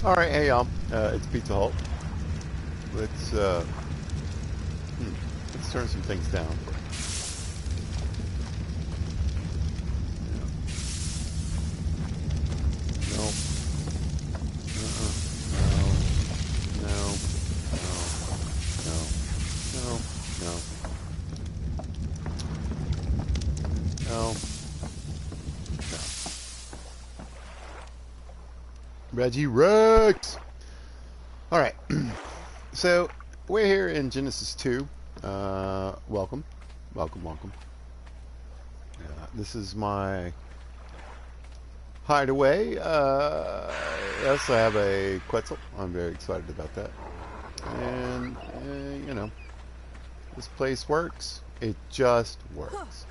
All right, hey y'all, it's Pizza Hut. Let's let's turn some things down. No, no, no, no, no, no, no. Reggie Rex. All right, so we're here in Genesis 2. Welcome, welcome. This is my hideaway. Yes, I have a Quetzal. I'm very excited about that. And, you know, this place works. It just works.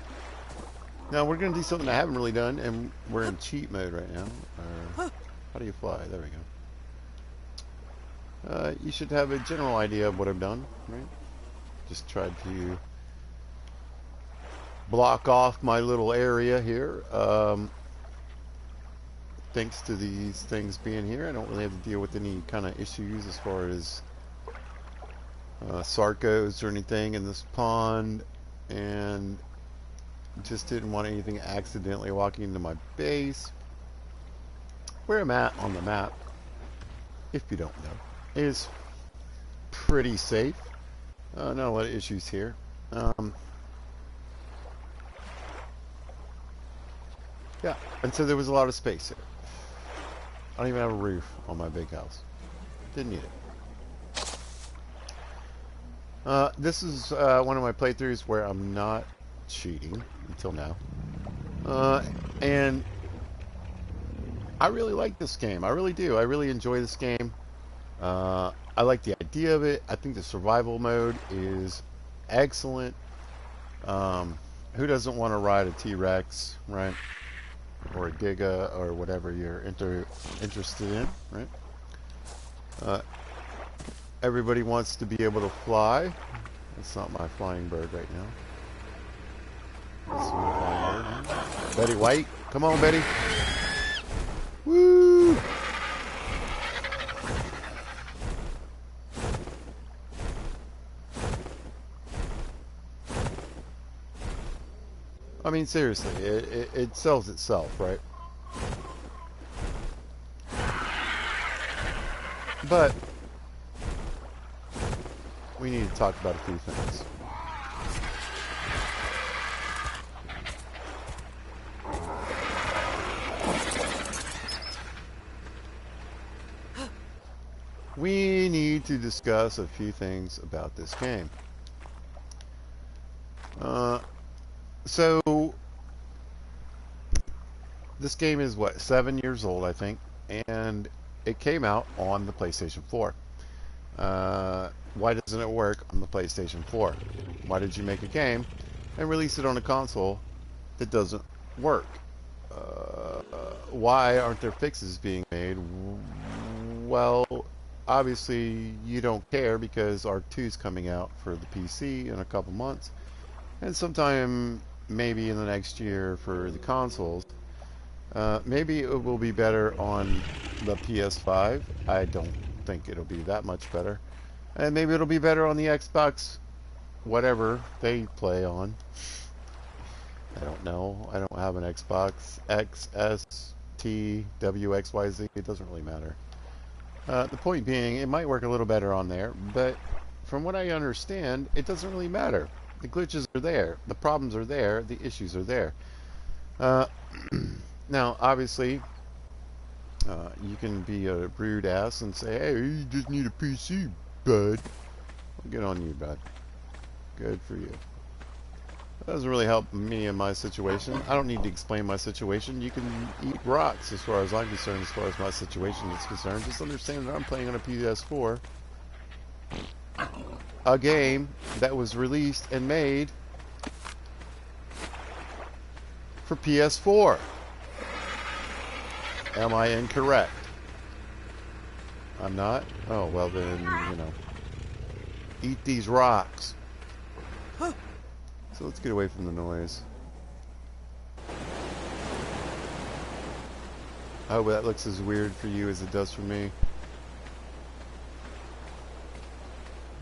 Now, we're going to do something I haven't really done, and we're in cheat mode right now. How do you fly? There we go. You should have a general idea of what I've done, right? Just tried to block off my little area here. Thanks to these things being here, I don't really have to deal with any kind of issues as far as sarcos or anything in this pond, and just didn't want anything accidentally walking into my base. Where I'm at on the map, if you don't know, is pretty safe. Not a lot of issues here. Yeah, and so there was a lot of space here. I don't even have a roof on my big house. Didn't need it. This is one of my playthroughs where I'm not cheating until now. And I really like this game. I really do. I really enjoy this game. I like the idea of it. I think the survival mode is excellent. Who doesn't want to ride a T-Rex, right? Or a Giga, or whatever you're interested in, right? Everybody wants to be able to fly. That's not my flying bird right now. This is my flying bird. Betty White, come on, Betty. Woo! I mean, seriously, it sells itself, right? But we need to talk about a few things. We need to discuss a few things about this game. So this game is what, 7 years old, I think, and it came out on the PlayStation 4. Why doesn't it work on the PlayStation 4? Why did you make a game and release it on a console that doesn't work? Why aren't there fixes being made? Well, obviously you don't care because R2 is coming out for the PC in a couple months, and sometime maybe in the next year for the consoles. Maybe it will be better on the PS5. I don't think it'll be that much better. And maybe it'll be better on the Xbox, whatever they play on. I don't know. I don't have an Xbox X, S, T, W, X, Y, Z. It doesn't really matter. The point being, it might work a little better on there, but from what I understand, it doesn't really matter. The glitches are there. The problems are there. The issues are there. Now, obviously, you can be a rude ass and say, hey, you just need a PC, bud. Well, good on you, bud. Good for you. That doesn't really help me in my situation. I don't need to explain my situation. You can eat rocks as far as I'm concerned, as far as my situation is concerned. Just understand that I'm playing on a PS4. A game that was released and made for PS4. Am I incorrect? I'm not? Oh, well then, you know. Eat these rocks. So let's get away from the noise. I hope that looks as weird for you as it does for me.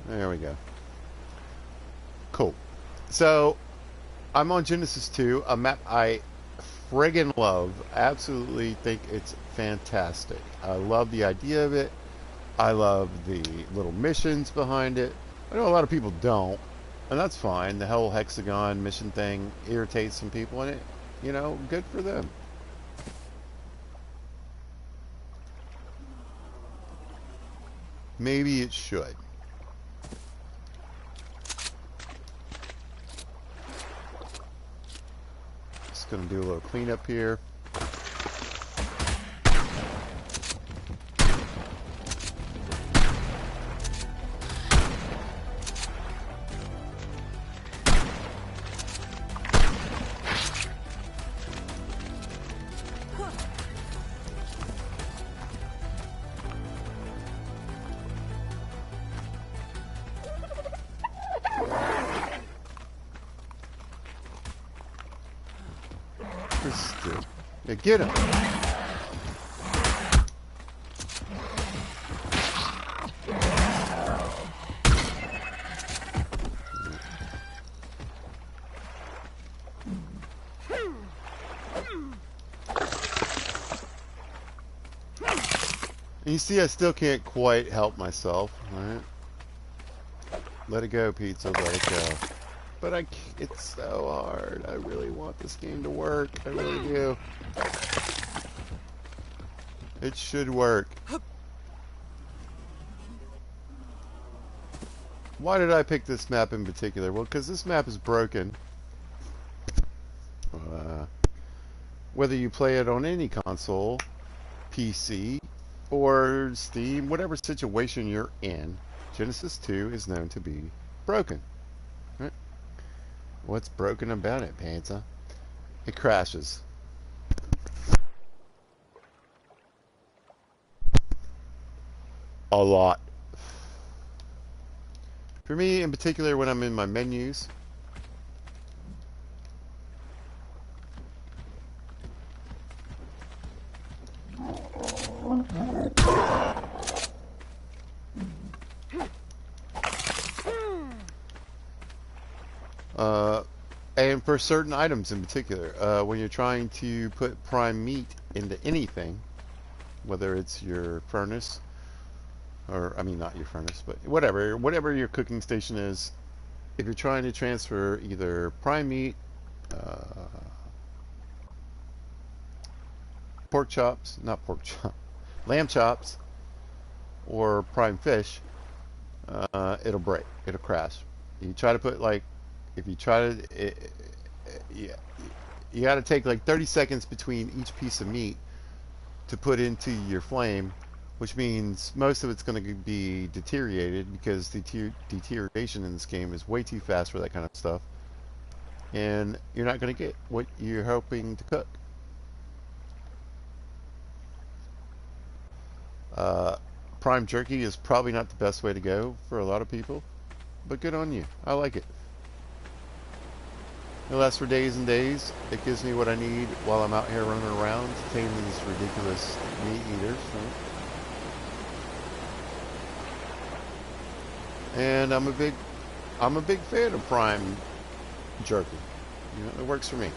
There we go. Cool. So, I'm on Genesis 2, a map I friggin' love. Absolutely think it's fantastic. I love the idea of it. I love the little missions behind it. I know a lot of people don't, and that's fine. The whole hexagon mission thing irritates some people, and it, good for them. Maybe it should. Just gonna do a little cleanup here. Yeah, get him. You see, I still can't quite help myself, right? Let it go, pizza, let it go. But it's so hard. I really want this game to work. I really do. It should work. Why did I pick this map in particular? Well, because this map is broken. Whether you play it on any console, PC, or Steam, whatever situation you're in, Genesis 2 is known to be broken. Right? What's broken about it, Panther? It crashes. A lot. For me, in particular, when I'm in my menus, and for certain items in particular, when you're trying to put prime meat into anything, whether it's your furnace, or I mean not your furnace, but whatever your cooking station is, if you're trying to transfer either prime meat, lamb chops, or prime fish, it'll break, it'll crash. You try to put if you try to, yeah, you got to take like 30 seconds between each piece of meat to put into your flame, which means most of it's going to be deteriorated because the deterioration in this game is way too fast for that kind of stuff, and you're not going to get what you're hoping to cook. Prime jerky is probably not the best way to go for a lot of people, but good on you. I like it. It lasts for days and days. It gives me what I need while I'm out here running around to tame these ridiculous meat eaters. Right? And I'm a big fan of prime jerky. It works for me.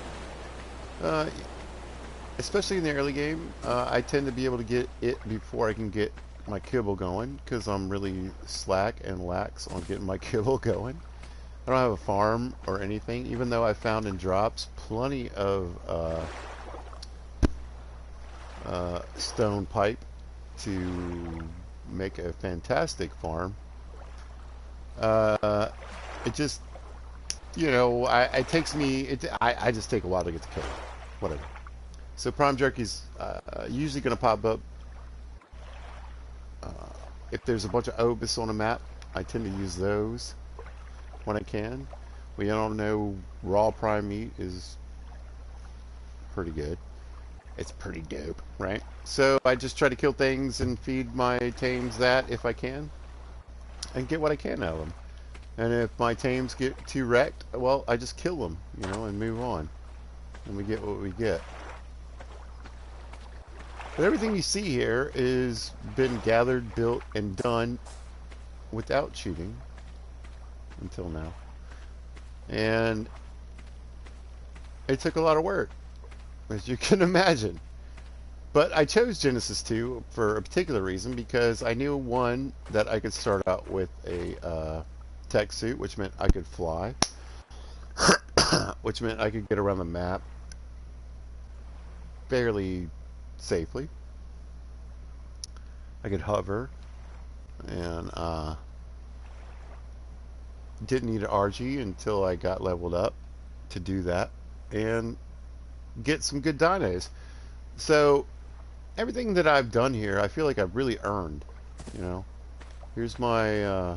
Especially in the early game, I tend to be able to get it before I can get my kibble going, because I'm really slack and lax on getting my kibble going. I don't have a farm or anything, even though I found in drops plenty of stone pipe to make a fantastic farm. It just, it takes me, I just take a while to get to kill it. Whatever. So prime jerky's usually going to pop up if there's a bunch of obus on a map. I tend to use those when I can. We all know raw prime meat is pretty good. It's pretty dope, right? So I just try to kill things and feed my tames that if I can, and get what I can out of them. And if my tames get too wrecked, well, I just kill them, and move on. And we get what we get. But everything you see here is been gathered, built, and done without cheating. until now. And it took a lot of work, as you can imagine. But I chose Genesis 2 for a particular reason, because I knew, one, that I could start out with a tech suit, which meant I could fly, which meant I could get around the map fairly safely. I could hover, and didn't need an RG until I got leveled up to do that and get some good dinos. So everything that I've done here, I feel like I've really earned, you know. Here's my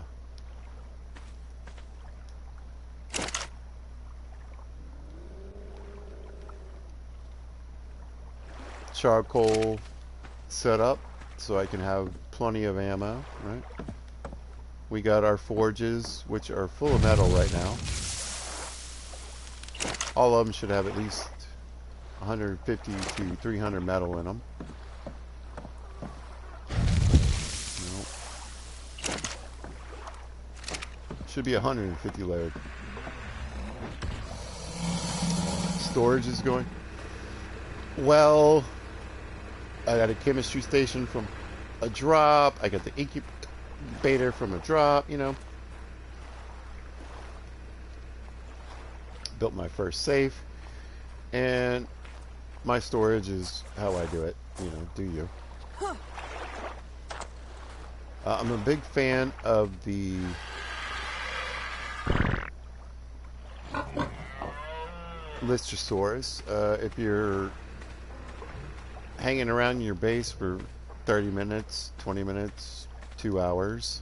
charcoal setup so I can have plenty of ammo, right? We got our forges, which are full of metal right now. All of them should have at least 150 to 300 metal in them. Nope. Should be 150 load. Storage is going well. I got a chemistry station from a drop. I got the incubator from a drop, you know. Built my first safe. And my storage is how I do it, you know, do you. I'm a big fan of the Listrosaurus. If you're hanging around your base for 30 minutes, 20 minutes, 2 hours,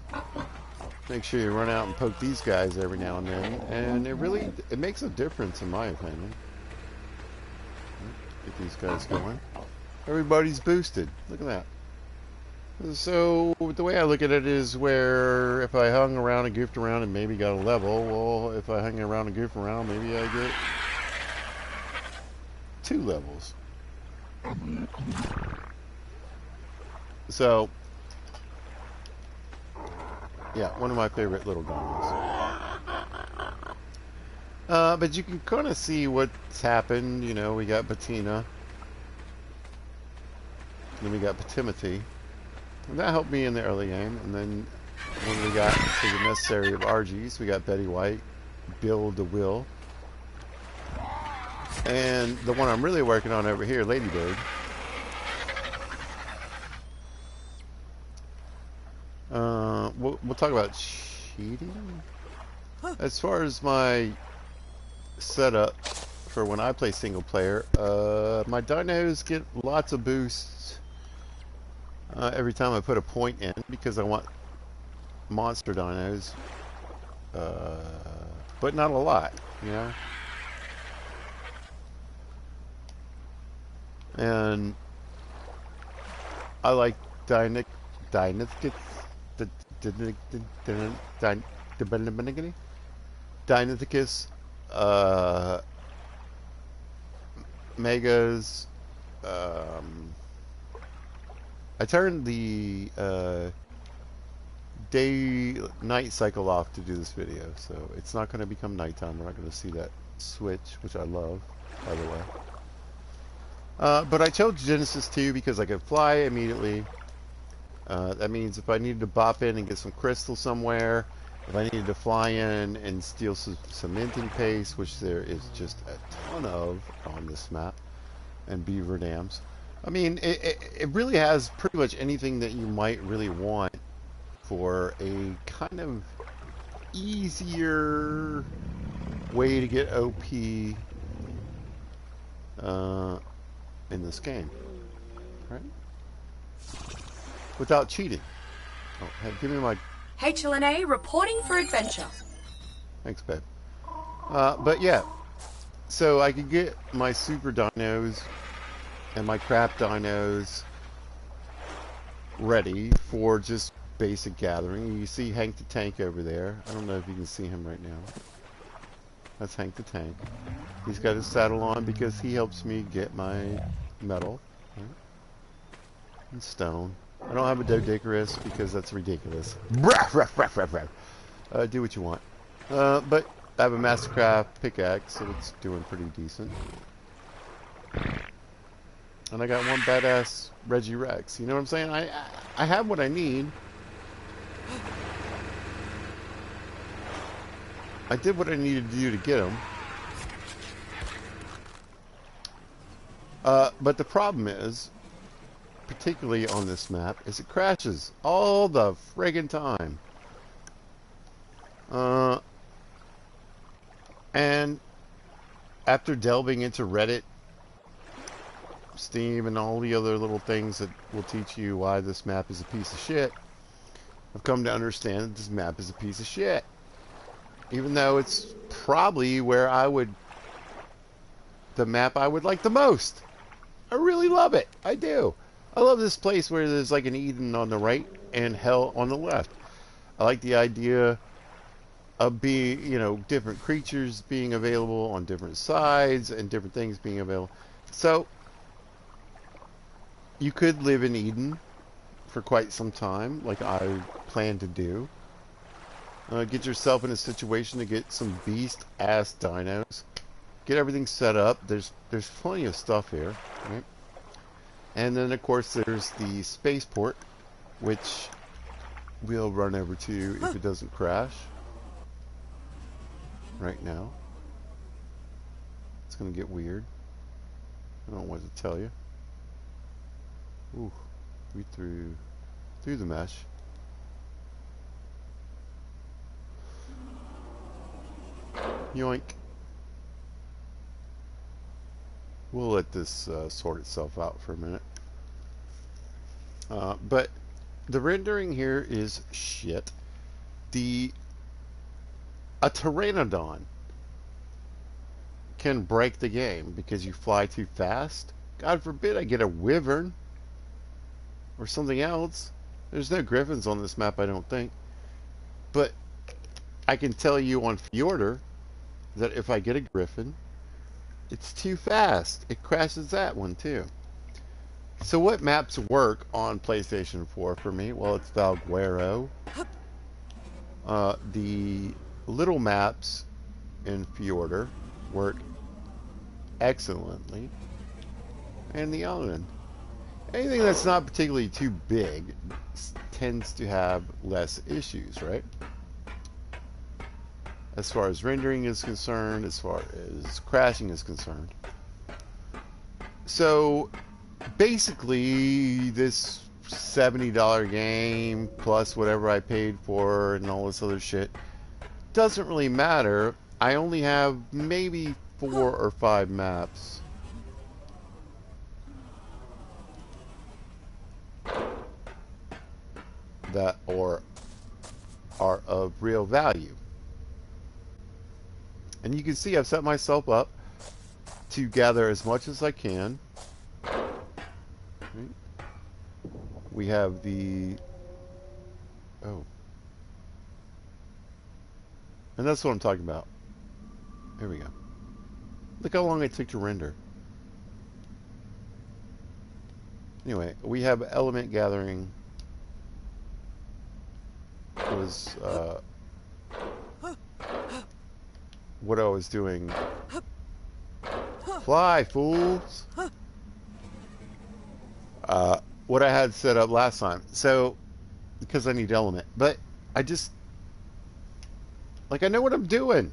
make sure you run out and poke these guys every now and then, and it makes a difference in my opinion. Get these guys going. Everybody's boosted. Look at that. So the way I look at it is, where if I hung around and goofed around and maybe got a level, well, if I hang around and goof around, maybe I get 2 levels. So yeah, one of my favorite little guns. But you can kind of see what's happened. You know, we got Patina, then we got Timothy, and that helped me in the early game. And then when we got to the necessary of RGs, we got Betty White, Bill DeWill, and the one I'm really working on over here, Ladybird. We'll talk about cheating. As far as my setup for when I play single player, my dinos get lots of boosts every time I put a point in, because I want monster dinos, but not a lot, you know. And I like Dynithicus, Megas. I turned the day-night cycle off to do this video, so it's not going to become nighttime. We're not going to see that switch, which I love, by the way. But I chose Genesis 2 because I could fly immediately. That means if I needed to bop in and get some crystal somewhere, if I needed to fly in and steal some cementing paste, which there is just a ton of on this map, and beaver dams. I mean, it really has pretty much anything that you might really want for a kind of easier way to get OP in this game, right? Without cheating. Oh, hey, give me my... HLNA reporting for adventure. Thanks, babe. But yeah, so I could get my super dinos and my crap dinos ready for just basic gathering. You see Hank the Tank over there. I don't know if you can see him right now. That's Hank the Tank. He's got his saddle on because he helps me get my metal, right? And stone. I don't have a Doedicurus because that's ridiculous. Do what you want. But I have a Mastercraft pickaxe, so it's doing pretty decent. And I got one badass Reggie Rex. You know what I'm saying? I have what I need. I did what I needed to do to get him. But the problem is, particularly on this map, is it crashes all the friggin' time. And after delving into Reddit, Steam, and all the other little things that will teach you why this map is a piece of shit, I've come to understand that this map is a piece of shit. Even though it's probably where the map I would like the most. I really love it. I do. I love this place where there's like an Eden on the right and hell on the left. I like the idea of being, different creatures being available on different sides and different things being available. So, you could live in Eden for quite some time, like I plan to do. Get yourself in a situation to get some beast-ass dinos. Get everything set up. There's plenty of stuff here, right? And then, of course, there's the spaceport, which we'll run over to if it doesn't crash. Right now. It's going to get weird. I don't know what to tell you. Ooh, we threw the mesh. Yoink. We'll let this sort itself out for a minute. But the rendering here is shit. A pteranodon can break the game because you fly too fast. God forbid I get a wyvern or something else. There's no griffins on this map, I don't think. But I can tell you on Fjordur that if I get a griffin, it's too fast. It crashes that one too. So what maps work on PlayStation 4 for me? Well, it's Valguero. The little maps in Fjordur work excellently. And the island. Anything that's not particularly too big tends to have less issues, right? As far as rendering is concerned, as far as crashing is concerned. So, basically, this $70 game plus whatever I paid for and all this other shit doesn't really matter. I only have maybe 4 or 5 maps that are of real value. And you can see I've set myself up to gather as much as I can. We have the... Oh. And that's what I'm talking about. Here we go. Look how long it took to render. Anyway, we have element gathering. Was what I was doing. Fly, fools! What I had set up last time. So, because I need element. But, I just... Like, I know what I'm doing.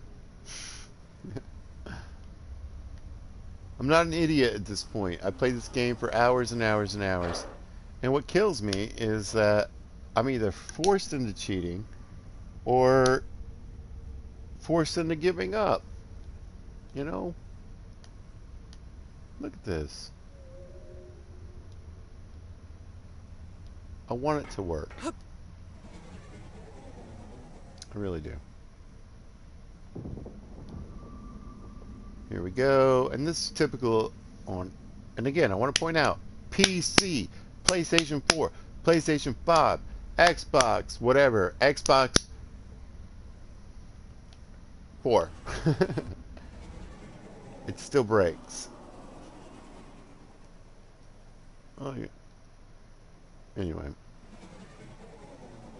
I'm not an idiot at this point. I played this game for hours and hours and hours. And what kills me is that I'm either forced into cheating or forced into giving up. You know? Look at this. I want it to work. I really do. Here we go. And this is typical on... And again, I want to point out. PC, PlayStation 4, PlayStation 5, Xbox, whatever. Xbox 4. It still breaks. Oh, yeah. Anyway.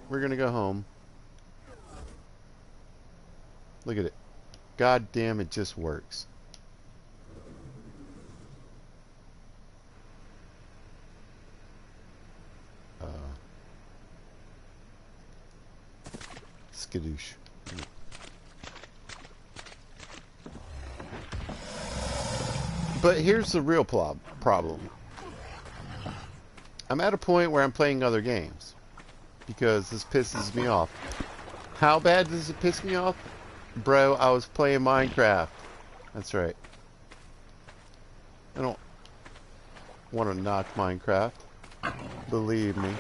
We're going to go home. Look at it. God damn, it just works. Skadoosh. But here's the real problem. I'm at a point where I'm playing other games because this pisses me off. How bad does it piss me off? Bro, I was playing Minecraft. That's right. I don't want to knock Minecraft. Believe me.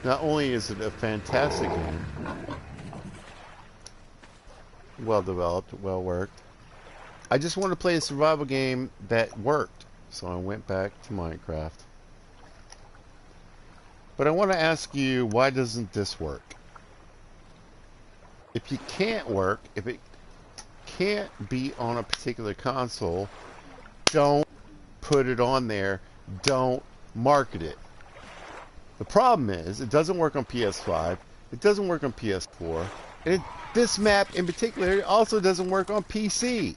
Not only is it a fantastic game, well developed, well worked, I just want to play a survival game that worked. So I went back to Minecraft. But I want to ask you, why doesn't this work? If you can't work, if it can't be on a particular console, don't put it on there. Don't market it. The problem is, it doesn't work on PS5. It doesn't work on PS4. And this map in particular also doesn't work on PC.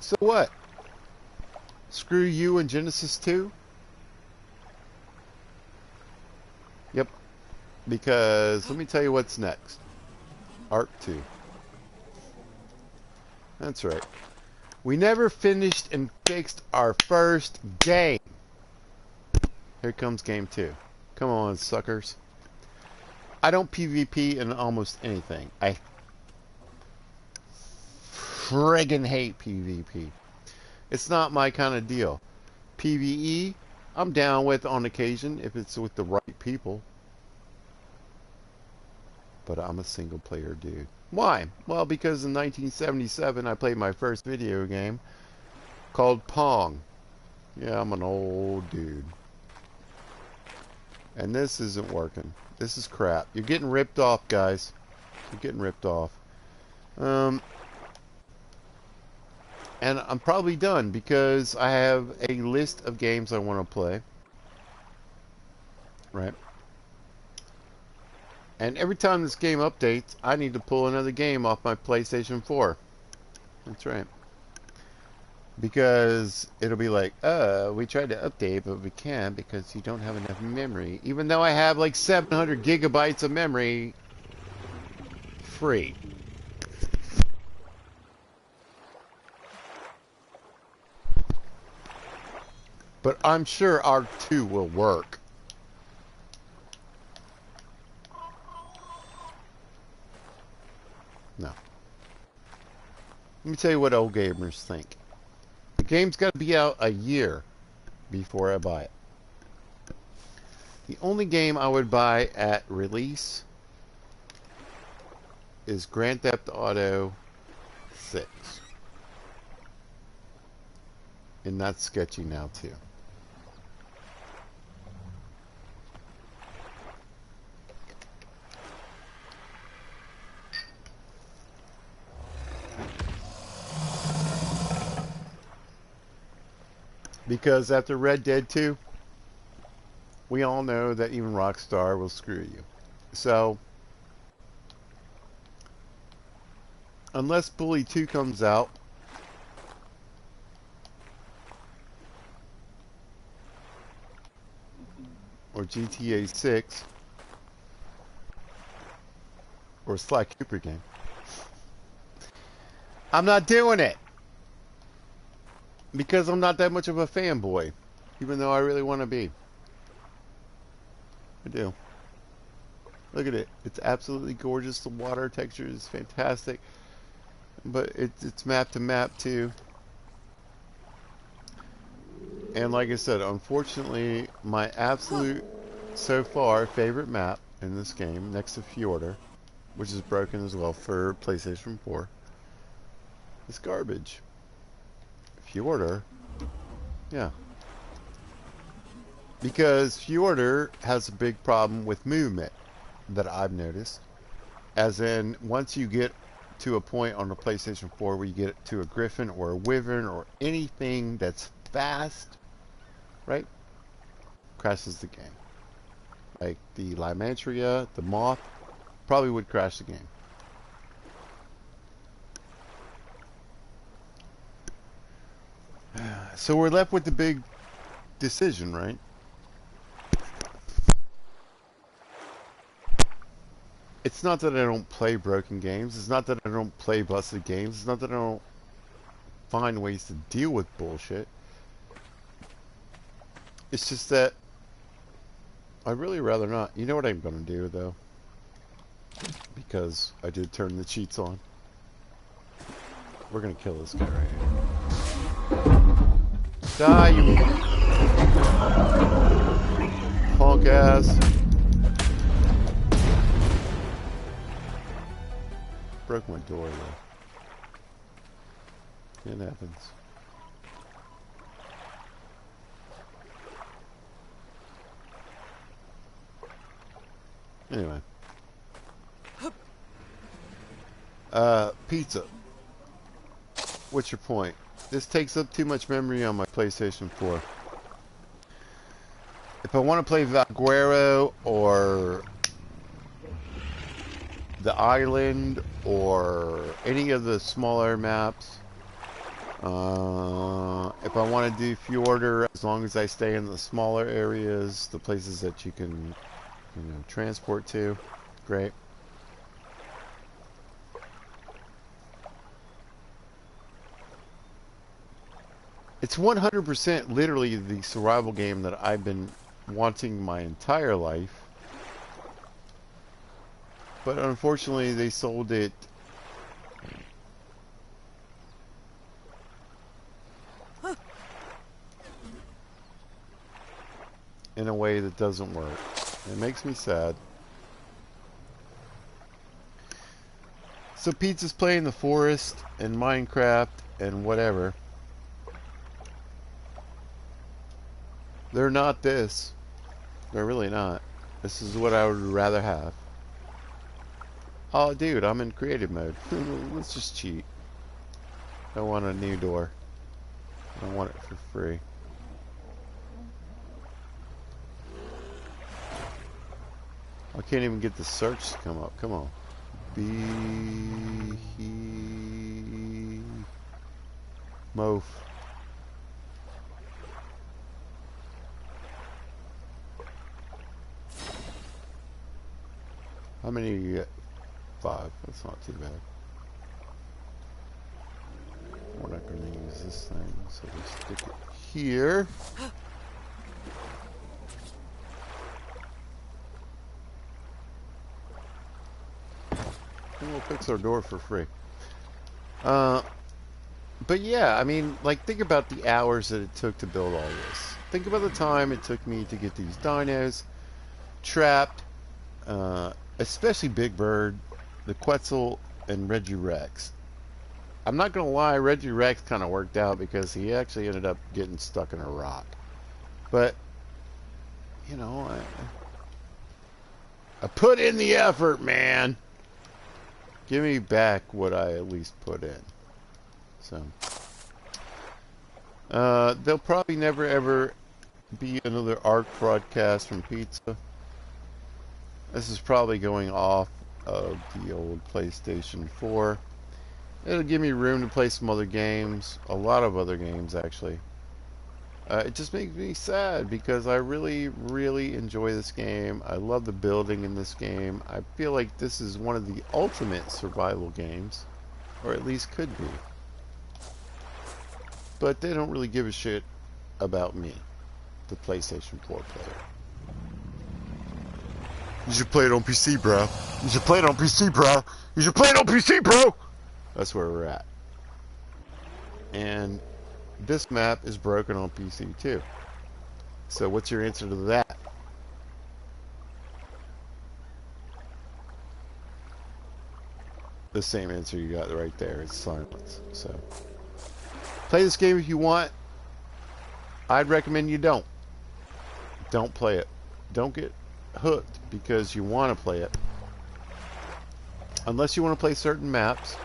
So what? Screw you and Genesis 2? Yep. Because, let me tell you what's next. Arc 2. That's right. We never finished and fixed our first game. Here comes game 2. Come on, suckers. I don't PvP in almost anything. I friggin' hate PvP. It's not my kind of deal. PvE, I'm down with on occasion if it's with the right people. But I'm a single player dude. Why? Well, because in 1977 I played my first video game called Pong. Yeah, I'm an old dude. And this isn't working. This is crap. You're getting ripped off, guys. You're getting ripped off. And I'm probably done because I have a list of games I want to play. Right? And every time this game updates, I need to pull another game off my PlayStation 4. That's right. Because it'll be like, we tried to update, but we can't because you don't have enough memory. Even though I have like 700 gigabytes of memory free. But I'm sure R2 will work. No. Let me tell you what old gamers think. The game's got to be out a year before I buy it. The only game I would buy at release is Grand Theft Auto 6. And that's sketchy now too. Because after Red Dead 2, we all know that even Rockstar will screw you. So, unless Bully 2 comes out, or GTA 6, or a Sly Cooper game, I'm not doing it. Because I'm not that much of a fanboy, even though I really want to be. I do. Look at it. It's absolutely gorgeous. The water texture is fantastic. But it's map to map too. And like I said, unfortunately, my absolute, so far, favorite map in this game, next to Fjordur, which is broken as well for PlayStation 4, is garbage. Fjordur? Yeah. Because Fjordur has a big problem with movement that I've noticed. As in, once you get to a point on the PlayStation 4 where you get to a griffin or a wyvern or anything that's fast, right? crashes the game. Like the Limantria, the Moth, probably would crash the game. So we're left with the big decision, right? It's not that I don't play broken games. It's not that I don't play busted games. It's not that I don't find ways to deal with bullshit. It's just that I'd really rather not. You know what I'm going to do, though? Because I did turn the cheats on. We're going to kill this guy right here. Die, you punk ass. Broke my door, though. It happens. Anyway. Pizza. What's your point? This takes up too much memory on my PlayStation 4. If I want to play Valguero or the island or any of the smaller maps, if I want to do Fjorder, as long as I stay in the smaller areas, the places that you can, transport to, great. It's 100% literally the survival game that I've been wanting my entire life. But unfortunately, they sold it in a way that doesn't work. It makes me sad. So Pizza's playing the forest and Minecraft and whatever. They're not this. They're really not. This is what I would rather have. Oh, dude, I'm in creative mode. Let's just cheat. I want a new door. I want it for free. I can't even get the search to come up. Come on. Mof. How many do you get? 5. That's not too bad. We're not going to use this thing, so we stick it here. And we'll fix our door for free. But yeah, I mean, like, think about the hours that it took to build all this. Think about the time it took me to get these dinos trapped, especially Big Bird, the Quetzal, and Reggie Rex. I'm not gonna lie, Reggie Rex kind of worked out because he actually ended up getting stuck in a rock. But, I put in the effort, man. Give me back what I at least put in. So, there'll probably never ever be another ARC broadcast from Pizza. This is probably going off of the old PlayStation 4. It'll give me room to play some other games, a lot of other games actually. It just makes me sad because I really, really enjoy this game. I love the building in this game. I feel like this is one of the ultimate survival games, or at least could be. But they don't really give a shit about me, the PlayStation 4 player. You should play it on PC, bro. You should play it on PC, bro. You should play it on PC, bro. That's where we're at. And this map is broken on PC too. So what's your answer to that? The same answer you got right there. It's silence. So play this game if you want. I'd recommend you don't. Don't play it. Don't get hooked because you want to play it. Unless you want to play certain maps.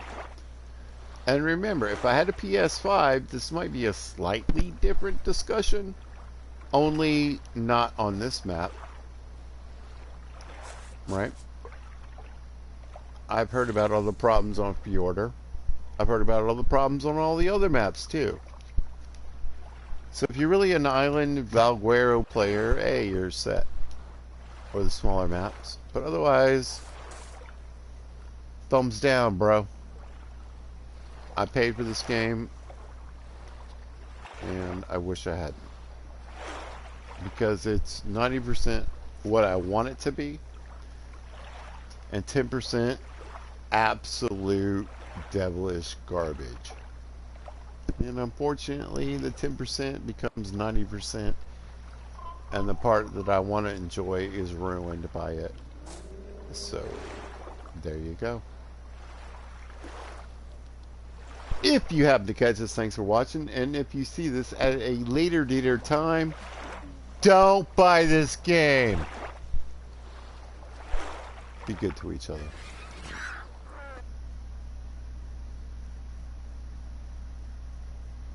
And remember, if I had a PS5, this might be a slightly different discussion. Only not on this map, right? I've heard about all the problems on Fjordur. I've heard about all the problems on all the other maps too. So if you're really an island Valguero player, hey, you're set. Or the smaller maps. But otherwise, thumbs down, bro. I paid for this game, and I wish I hadn't. Because it's 90% what I want it to be, and 10% absolute devilish garbage. And unfortunately, the 10% becomes 90%, and the part that I want to enjoy is ruined by it. So, there you go. If you happen to catch this, thanks for watching, and if you see this at a later time, don't buy this game. Be good to each other.